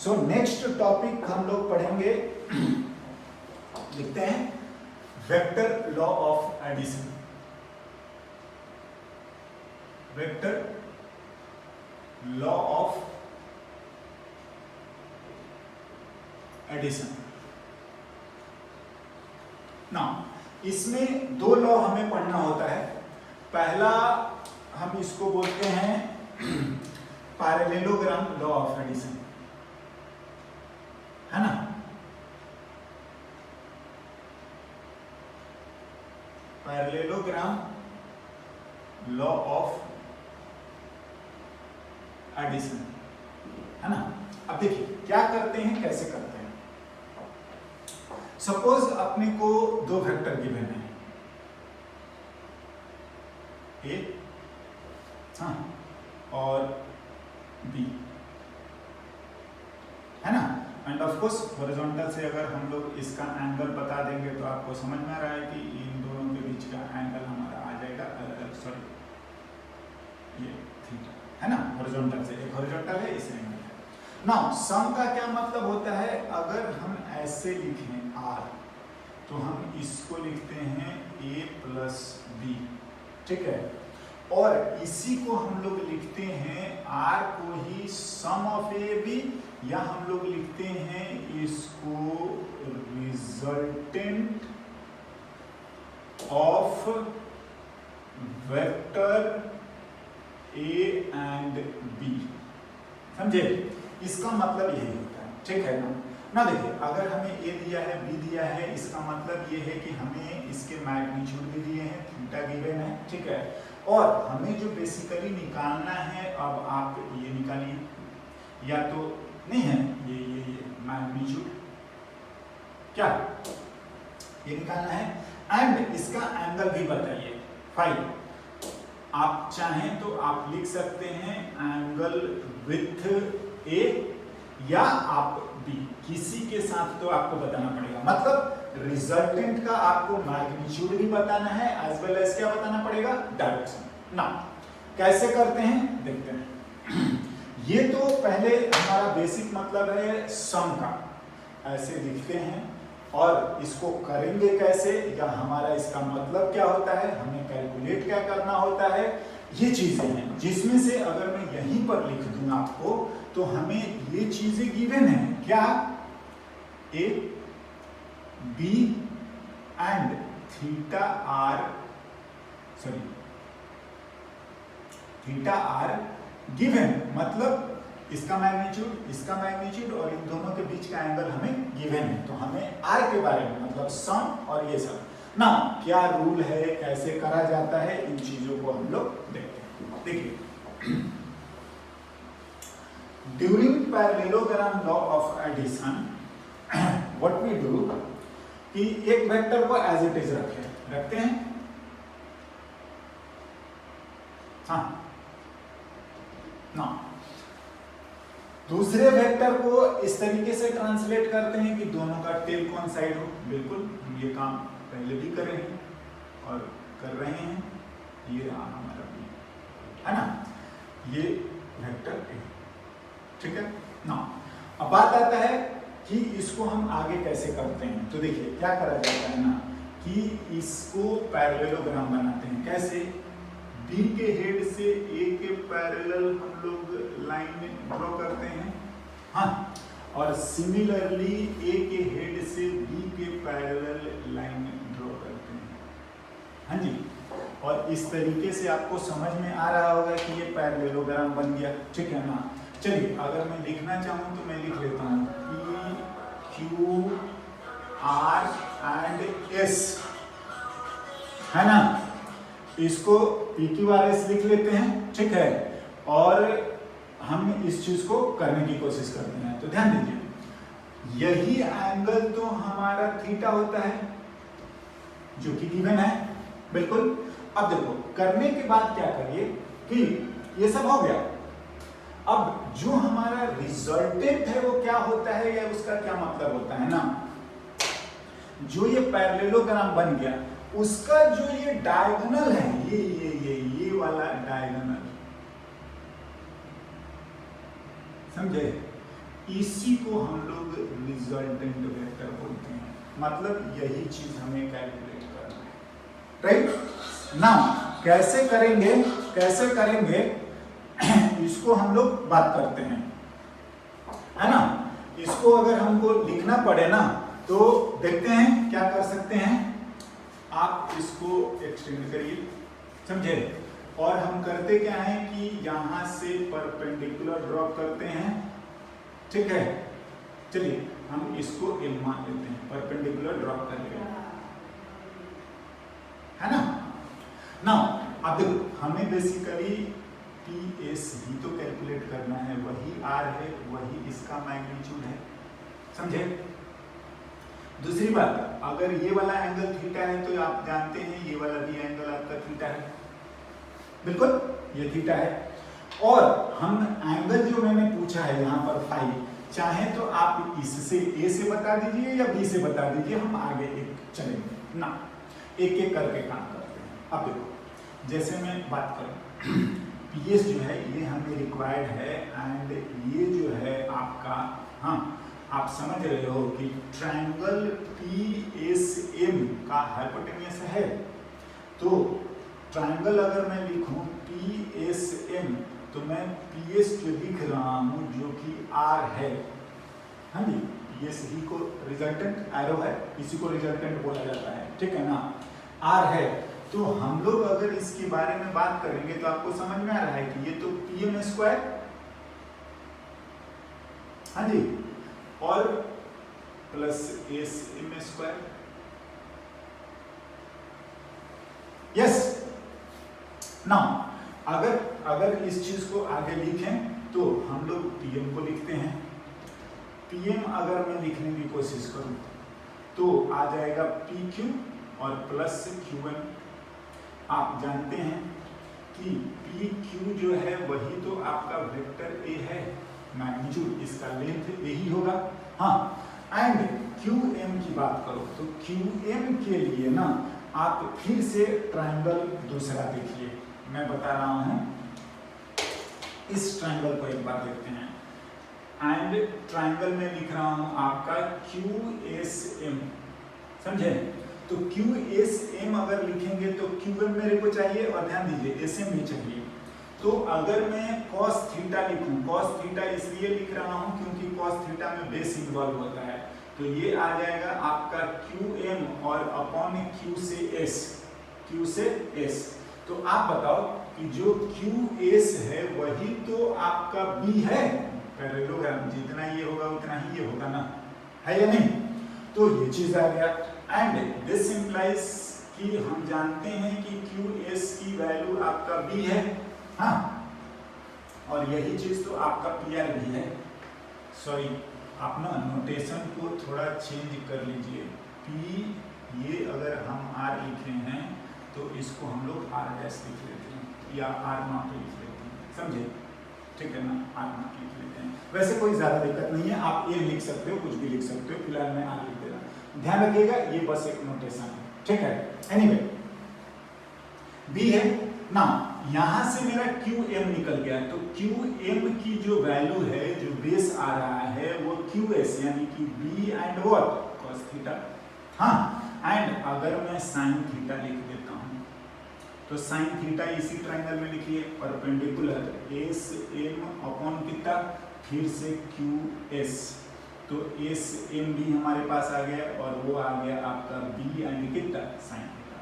So next topic हम लोग पढ़ेंगे, लिखते हैं vector law of addition. Vector law of addition. ना इसमें दो लॉ हमें पढ़ना होता है। पहला हम इसको बोलते हैं पैरेललोग्राम लॉ ऑफ एडिशन, है ना। पैरेललोग्राम लॉ ऑफ एडिशन, है ना। अब देखिए क्या करते हैं, कैसे करते हैं। सपोज अपने को दो वेक्टर गिवन है, ए हाँ और बी, है ना। एंड ऑफ कोर्स हॉरिजॉन्टल से अगर हम लोग इसका एंगल बता देंगे तो आपको समझ में आ रहा है कि इन दोनों के बीच का एंगल हमारा आ जाएगा, सॉरी ये थीटा, है ना। हॉरिजॉन्टल से एक हॉरिजॉन्टल है, इस एंगल है। नाउ सम का क्या मतलब होता है, अगर हम ऐसे लिखें r तो हम इसको लिखते हैं a प्लस बी, ठीक है। और इसी को हम लोग लिखते हैं r को ही सम ऑफ ए बी, या हम लोग लिखते हैं इसको resultant of vector a and b, समझे। इसका मतलब यही होता है, ठीक है ना। ना देखिए अगर हमें a दिया है, b दिया है, इसका मतलब ये है कि हमें इसके मैग्नीट्यूड भी दिए हैं, थीटा गिवन है, ठीक है। और हमें जो बेसिकली निकालना है, अब आप ये निकालिए, या तो नहीं है ये मैग्नीट्यूड क्या ये निकालना है, एंड इसका एंगल भी बताइए फाई। आप चाहें तो आप लिख सकते हैं एंगल विथ ए या आप बी, किसी के साथ तो आपको बताना पड़ेगा। मतलब रिजल्टेंट का आपको मैग्नीट्यूड भी बताना है, एज वेल एज क्या बताना पड़ेगा, डायरेक्शन। ना कैसे करते हैं देखते हैं। ये तो पहले हमारा बेसिक मतलब है सम का, ऐसे लिखते हैं। और इसको करेंगे कैसे, या हमारा इसका मतलब क्या होता है, हमें कैलकुलेट क्या करना होता है, ये चीजें हैं जिसमें से अगर मैं यहीं पर लिख दूं आपको तो हमें ये चीजें गिवन है, क्या, A B and theta R, sorry theta R given, मतलब इसका मैग्नीट्यूड और इन दोनों के बीच का एंगल हमें गिवन है। तो हमें आर के बारे में मतलब सम और ये सब ना क्या रूल है, कैसे करा जाता है, इन चीजों को हम लोग देखते हैं। देखिए during parallelogram law of addition what we do कि एक वेक्टर को एज इट इज रखते हैं, हाँ ना। दूसरे वेक्टर को इस तरीके से ट्रांसलेट करते हैं कि दोनों का टेल कोइंसाइड हो। बिल्कुल हम ये काम पहले भी कर रहे हैं और कर रहे हैं। ये रहा हमारा बी, है ना, ये वेक्टर ए, ठीक है ना। अब बात आता है कि इसको हम आगे कैसे करते हैं। तो देखिए क्या करा जाता है ना कि इसको पैरेललोग्राम बनाते हैं। कैसे, बी के हेड से ए के पैरेलल हम लोग लाइन ड्रॉ करते हैं, हाँ। और सिमिलरली ए के हेड से बी के पैरेलल लाइन ड्रॉ करते हैं, हाँ जी। और इस तरीके से आपको समझ में आ रहा होगा कि ये पैरेललोग्राम बन गया, ठीक है ना। चलिए अगर मैं लिखना चाहूँ तो मैं लिख लेता हूँ P Q R and S, है ना। इसको पी क्यू आर एस लिख लेते हैं, ठीक है। और हम इस चीज को करने की कोशिश करते हैं। तो ध्यान दीजिए यही एंगल तो हमारा थीटा होता है जो कि गिवन है, बिल्कुल। अब देखो करने के बाद क्या करिए कि ये सब हो गया। अब जो हमारा रिजल्टेंट है वो क्या होता है, या उसका क्या मतलब होता है ना, जो ये पैरेललोग्राम बन गया उसका जो ये डायगोनल है, ये वाला डायगोनल, समझे। इसी को हम लोग रिजल्टेंट वेक्टर बोलते हैं। मतलब यही चीज हमें कैलकुलेट करना है, राइट। नाउ कैसे करेंगे इसको हम लोग बात करते हैं, है ना। इसको अगर हमको लिखना पड़े ना तो देखते हैं क्या कर सकते हैं। आप इसको एक्सटेंड करिए, समझे। और हम करते क्या है कि यहां से परपेंडिकुलर ड्रॉ करते हैं, ठीक है। चलिए हम इसको एल मान लेते हैं, परपेंडिकुलर ड्रॉ कर लेंगे, है ना। नाउ अब देखो हमें बेसिकली PS ही तो कैलकुलेट करना है, वही R है, वही इसका मैग्नीट्यूड है, समझे। दूसरी बात, अगर ये वाला एंगल थीटा है तो आप जानते हैं ये वाला भी एंगल आपका थीटा है, बिल्कुल ये थीटा है। और हम एंगल जो मैंने पूछा है यहाँ पर फाई, चाहे तो आप इससे A से बता दीजिए या B से बता दीजिए, हम आगे एक चलेंगे ना, एक एक करके काम करते हैं। अब देखो जैसे मैं बात करूं PS जो है ये हमें रिक्वायर्ड है, एंड ये जो है आपका, हाँ आप समझ रहे हो कि ट्रायंगल PSM का हाइपोटेन्यूस है। तो ट्रायंगल अगर मैं लिखूं PSM तो मैं PS जो लिख रहा हूं जो कि R है, हाँ जी, PS ही को रिजल्टेंट एरो है, इसी को रिजल्टेंट बोला जाता है, ठीक है ना, R है। तो हम लोग अगर इसके बारे में बात करेंगे तो आपको समझ में आ रहा है कि ये तो PM स्क्वायर, हाँ जी, और plus SM square, yes. Now अगर इस चीज को आगे लिखें तो हम लोग PM को लिखते हैं। PM अगर मैं लिखने की कोशिश करूं तो आ जाएगा PQ और प्लस QM। आप जानते हैं कि PQ जो है वही तो आपका वेक्टर A है, मैग्नीट्यूड इसका लेंथ A ही होगा, हाँ। एंड QM की बात करो तो QM के लिए ना आप फिर से ट्रायंगल दूसरा देखिए, मैं बता रहा हूं, इस ट्रायंगल को एक बार देखते हैं। एंड ट्रायंगल में लिख रहा हूं आपका QSM, समझे। तो QSM अगर लिखेंगे तो QM मेरे को चाहिए, और ध्यान दीजिए SM भी चाहिए। तो अगर मैं cos थीटा लिखूं, cos थीटा इसलिए लिख रहा हूं क्योंकि cos थीटा में बेस इन्वॉल्व होता है, तो ये आ जाएगा आपका QM और अपॉन Q से S। तो आप बताओ कि जो QS है वही तो आपका B है, पैरेललोग्राम, जितना ये होगा उतना ही ये होगा ना, है या नहीं। तो ये चीज आ गया। एंड दिस इंप्लाइज कि हम जानते हैं कि QS की वैल्यू आपका B है, हाँ, और यही चीज तो आपका PR भी है। सॉरी, आप ना नोटेशन को थोड़ा चेंज कर लीजिए। P ये अगर हम R लिखे हैं तो इसको हम लोग R डैश लिख लेते हैं या R नॉट लिख लेते हैं, समझे, ठीक है ना, R नॉट लिख लेते हैं। वैसे कोई ज्यादा दिक्कत नहीं है, आप ये लिख सकते हो, कुछ भी लिख सकते हो, फिलहाल मैं R लिख दे रहा हूं, ध्यान रखिएगा ये बस एक नोटेशन है, ठीक है। एनीवे B है ना, यहां से मेरा QM निकल गया, तो QM की जो वैल्यू है, जो बेस आ रहा है वो QS यानी कि B and what cos theta, हाँ। एंड अगर मैं sin थीटा लिख देता हूं तो sin थीटा इसी ट्रायंगल में लिखिए, परपेंडिकुलर SM अपॉन कितना, फिर से QS, तो SM भी हमारे पास आ गया और वो आ गया आपका B एंड कितना sin थीटा।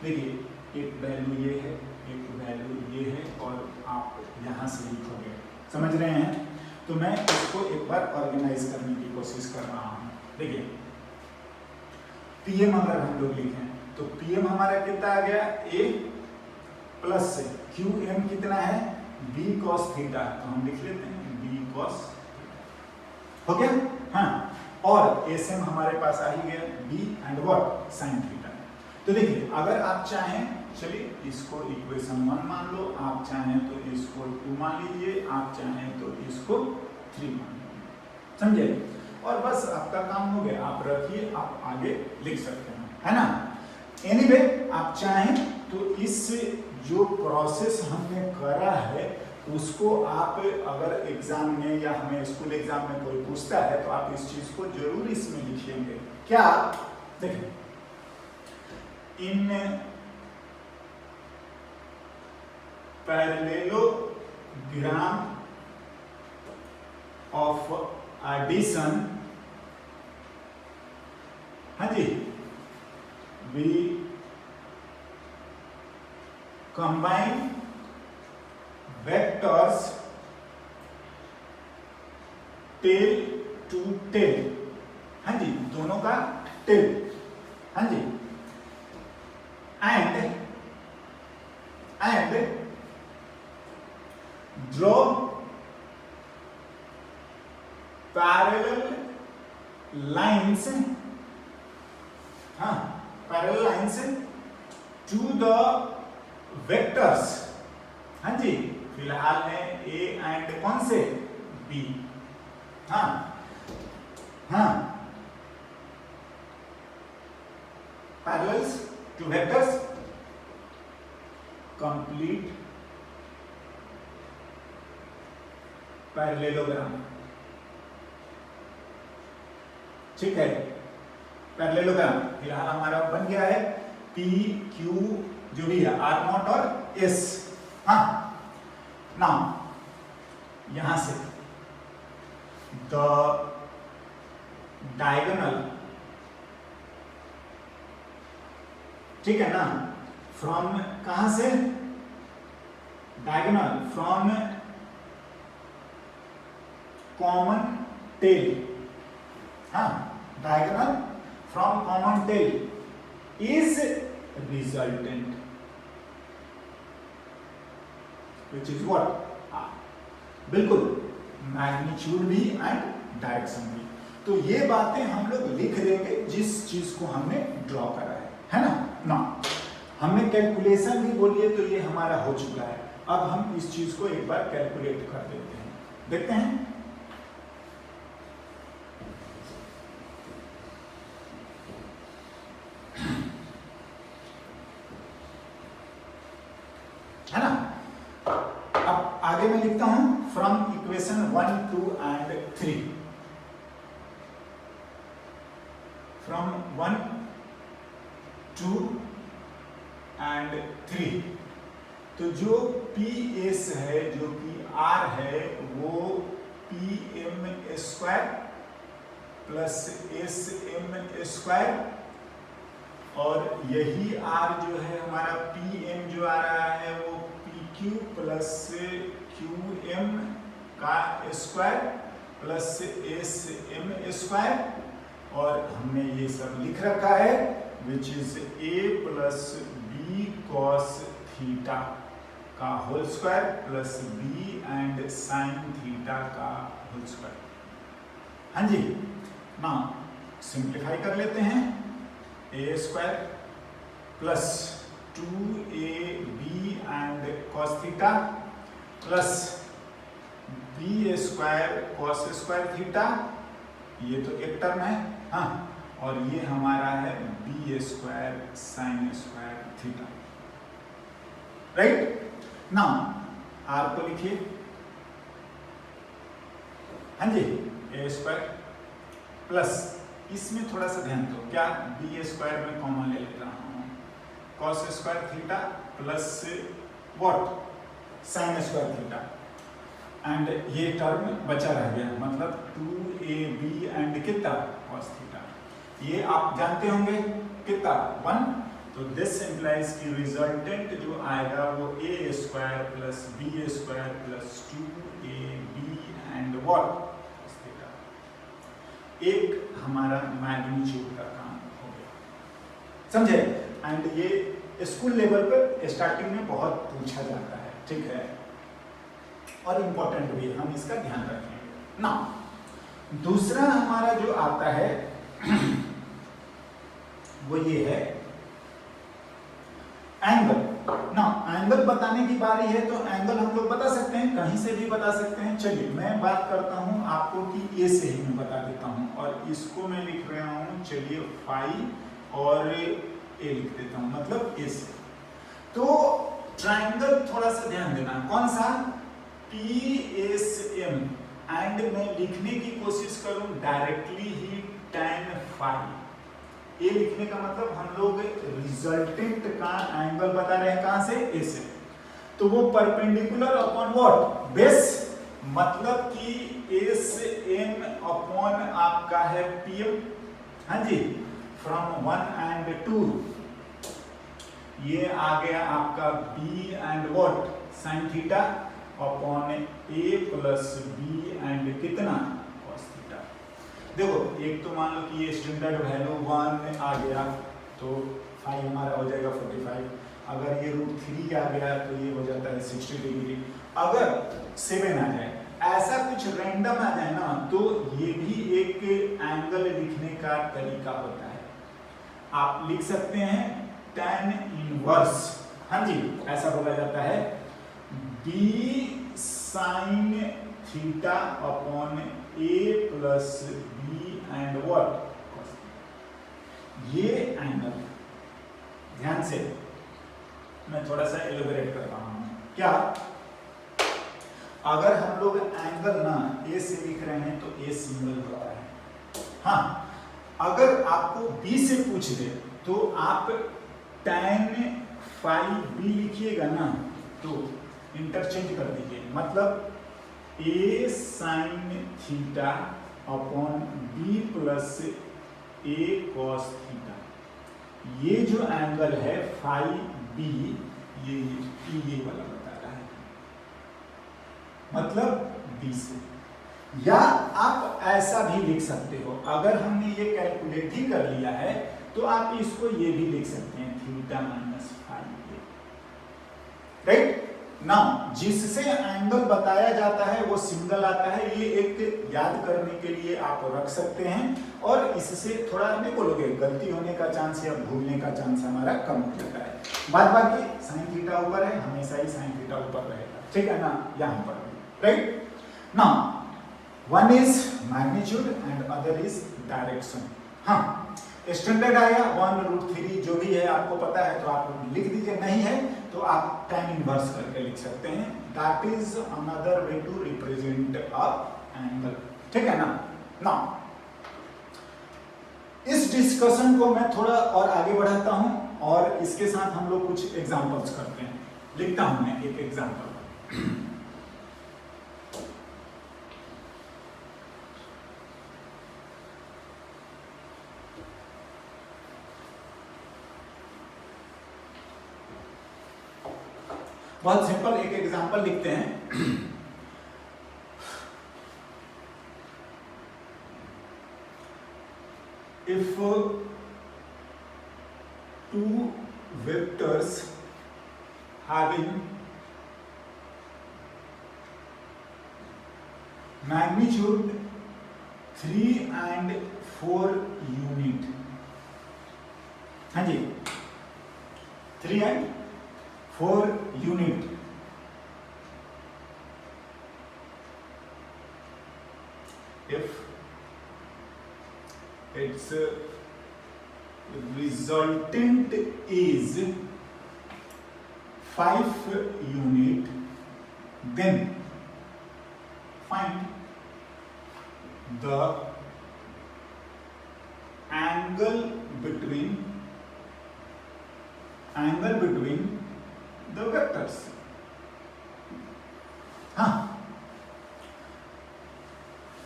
देखिए एक वैल्यू ये है, एक वैल्यू ये है, और आप यहाँ से लिखोगे, समझ रहे हैं। तो मैं इसको एक बार ऑर्गेनाइज करने की कोशिश कर रहा हूँ। देखिए PM अगर हम लोग लिखें तो PM हमारा कितना आ गया, A प्लस से QM कितना है, B cos थीटा, तो हम लिख लेते हैं B cos, हो गया, हाँ। और SM हमारे पास आ ही गया, B and what sin theta. तो देखिए अगर आप चाहें, चलिए इसको इक्वेशन 1 मान लो, आप चाहें तो इसको 2 मान लीजिए, आप चाहें तो इसको 3 मान लीजिए, समझे, और बस आपका काम हो गया, आप रखिए, आप आगे लिख सकते हैं, है ना। एनीवे आप चाहें तो इस जो प्रोसेस हमने करा है उसको आप अगर एग्जाम में या हमें स्कूल एग्जाम में कोई पूछता है तो आप इस चीज को जरूर इसमें लिखेंगे। क्या? देखिए, इन पैरेललोग्राम ऑफ एडिशन, हाँ जी, we combine vectors tail to tail, हाँ जी, दोनों का टेल, हाँ जी, एंड ड्रॉ पैरेलल लाइन्स, हाँ, parallel lines to the vectors, हाँ जी, फिलहाल में ए एंड कौन से? बी, हाँ हाँ, parallels two vectors, complete parallelogram, ठीक है। पैरेललोग्राम फिलहाल हमारा बन गया है पी क्यू जो भी है, आर नॉट और एस, हाँ। नाउ यहां से द डायगोनल, ठीक है ना, फ्रॉम कहां से? डायगोनल फ्रॉम कॉमन टेल, हाँ, diagonal from common tail is resultant, which is what? बिल्कुल, मैग्नीट्यूड भी एंड डायरेक्शन भी। तो ये बातें हम लोग लिख देंगे जिस चीज को हमने ड्रॉ करा है ना। ना हमने कैलकुलेशन भी बोलिए तो ये हमारा हो चुका है। अब हम इस चीज को एक बार कैलकुलेट कर देते हैं, देखते हैं। है ना, अब आगे मैं लिखता हूं from equation 1, 2 and 3, from 1, 2 and 3। तो जो पी एस है, जो पी आर है, वो P M square plus S M square, और यही आर जो है हमारा पी एम जो आ रहा है वो क्यू प्लस क्यू एम का square plus S M square, और हमने ये सब लिख रखा है which is a plus b cos theta का whole square plus b and sine theta का होल स्क्वायर। हाँ जी, ना सिंप्लीफाई कर लेते हैं। A square plus 2ab and cos theta plus b square cos square theta, ये तो एक टर्म है, हाँ, और ये हमारा है b square sin square theta, right. Now r को लिखिए, हाँ जी, a स्क्वायर प्लस, इसमें थोड़ा सा ध्यान दो, क्या b स्क्वायर में कॉमन ले लेता हूं, cos square theta plus what sin square theta, and ये टर्म बचा रह गया, मतलब 2ab एंड कितना cos थीटा, ये आप जानते होंगे कितना 1। तो दिस इंप्लाइज कि रिजल्टेंट जो आएगा वो a square plus b square plus 2ab and what cos theta. एक हमारा मैग्नीट्यूड का काम हो गया, समझे। एंड ये स्कूल लेवल पर स्टार्टिंग में बहुत पूछा जाता है, ठीक है, और इम्पोर्टेंट भी है, हम इसका ध्यान रखेंगे ना। दूसरा हमारा जो आता है वो ये है एंगल ना। एंगल बताने की बारी है, तो एंगल हम लोग बता सकते हैं, कहीं से भी बता सकते हैं। चलिए मैं बात करता हूं आपको कि ए से ही मैं बता देता हूं, और इसको मैं लिख रहा हूं, चलिए फाई और ए लिख देता हूं, मतलब ए से। तो ट्रायंगल थोड़ा सा ध्यान देना, कौन सा PSM एंड मैं लिखने की कोशिश करूं डायरेक्टली ही tan फाई, ये लिखने का मतलब हम लोग रिजल्टेंट का एंगल बता रहे हैं कहां से, ए से, तो वो परपेंडिकुलर अपॉन व्हाट, बेस, मतलब कि एम अपॉन आपका है PM, हाँ जी, फ्रॉम 1 एंड 2, ये आ गया आपका B and what sin theta upon A plus B and कितना cos थीटा। देखो एक तो मान लो कि ये स्टैंडर्ड वैल्यू 1 आ गया तो फाई हमारा हो जाएगा 45, अगर ये √3 आ गया तो ये हो जाता है 60 डिग्री, अगर 7 आ जाए, ऐसा कुछ रैंडम आ जाए ना तो ये भी एक एंगल लिखने का तरीका होता है। आप लिख सकते हैं tan इनवर्स, हाँ जी, ऐसा बोला जाता है B sin theta upon A plus B and what, ये एंगल, ध्यान से मैं थोड़ा सा एलिब्रेट कर रहा हूं, क्या अगर हम लोग एंगल ना A से लिख रहे हैं तो A सिंगल होता है, हाँ, अगर आपको B से पूछ दे तो आप tan फाई B लिखिएगा ना तो इंटरचेंज कर दीजिए, मतलब A sin theta upon B plus A cos theta, ये जो एंगल है फाई B, ये वाला बता रहा है, मतलब B से, या आप ऐसा भी लिख सकते हो, अगर हमने ये कैलकुलेट ही कर लिया है तो आप इसको ये भी लिख सकते हैं theta minus phi, right. Now जिससे एंगल बताया जाता है वो सिंगल आता है, ये एक याद करने के लिए आप रख सकते हैं, और इससे थोड़ा नहीं बोलोगे गलती होने का चांस या भूलने का चांस हमारा कम हो जाता है। बाद बाकी साइन थीटा ऊपर है, हमेशा ही साइन थीटा ऊपर रहेगा, ठीक है ना, यहाँ पर, right. Now one is magnitude and other is direction, हाँ, स्टैंडर्ड आया 1√3 जो भी है आपको पता है तो आप लिख दीजिए, नहीं है तो आप tan इनवर्स करके लिख सकते हैं, that is another way to represent a angle, ठीक है ना। नाउ इस डिस्कशन को मैं थोड़ा और आगे बढ़ाता हूं और इसके साथ हम लोग कुछ एग्जांपल्स करते हैं, लिखता हूं मैं एक एग्जांपल। बहुत सिंपल एक एग्जांपल लिखते हैं। If two vectors having magnitude 3 and 4 unit, हाँ जी, 3 and 4 unit, if its resultant is 5 unit, then find the angle between the vectors। हाँ,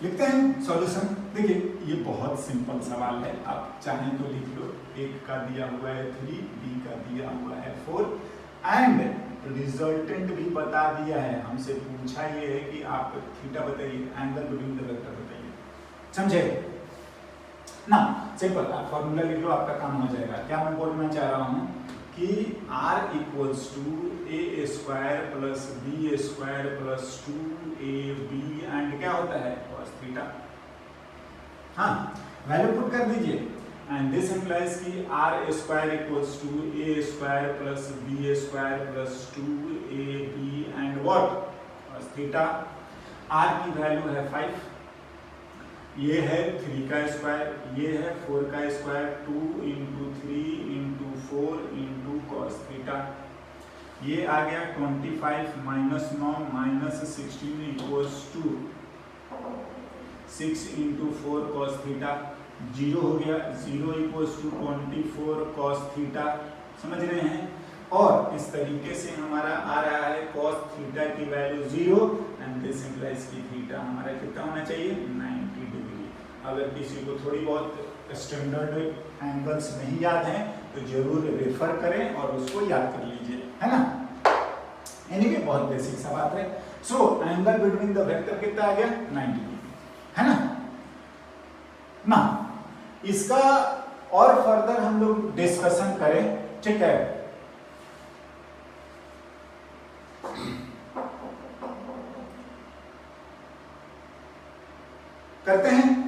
लिखते हैं सॉल्यूशन। देखिए ये बहुत सिंपल सवाल है, आप चाहें तो लिख लो, एक का दिया हुआ है 3, बी का दिया हुआ है 4 एंड रिजल्टेंट भी बता दिया है, हमसे पूछा ये है कि आप थीटा बताइए, एंगल बिटवीन द वेक्टर बताइए, समझे ना। सिंपल, आप फॉर्मूला लिख लो, आपका काम हो जाएगा। क्या मैं बोलना चाह रहा हूं कि R equals to A square plus B square plus 2ab and क्या होता है cos थीटा। हाँ, वैल्यू पुट कर दीजिए एंड दिस इंप्लाइज कि R square equals to A square plus B square plus 2ab and what cos theta. R की value है 5, ये है 3 का स्क्वायर, ये है 4 का स्क्वायर, 2 × 3 × 4 × cos थीटा। ये आ गया 25 minus 9 minus 16 equals to 6 into 4 cos theta, 0 हो गया, 0 इक्वल्स टू 24 कॉस थीटा, समझ रहे हैं। और इस तरीके से हमारा आ रहा है कॉस थीटा की वैल्यू 0 एंड दिस इंप्लाइज की थीटा हमारा कितना होना चाहिए 90 डिग्री। अगर किसी को थोड़ी बहुत स्टैंडर्ड एंगल्स नहीं याद हैं तो जरूर रेफर करें और उसको याद कर लीजिए, है ना। एनीवे बहुत बेसिक सा बात है। So angle between the vector कितना आ गया 90 डिग्री, है ना। ना इसका और फर्दर हम लोग डिस्कशन करें, ठीक है। करते हैं